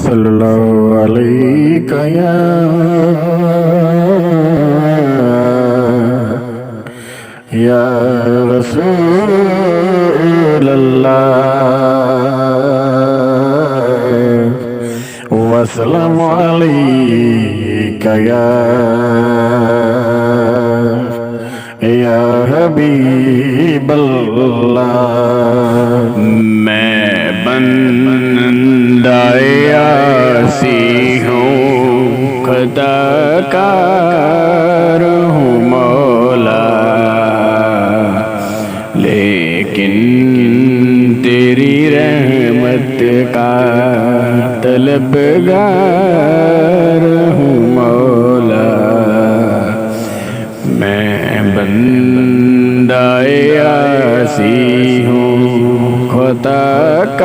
सल्लल्लाहु अलैका या रसूल अल्लाह वस्सलामु अलैका या हबीब अल्लाह। मैं बंदाए आसी हूँ, खताकार हूँ मौला, लेकिन तेरी रहमत का तलबगार हूँ मौला। मैं बंदाए आसी हूँ, खताकार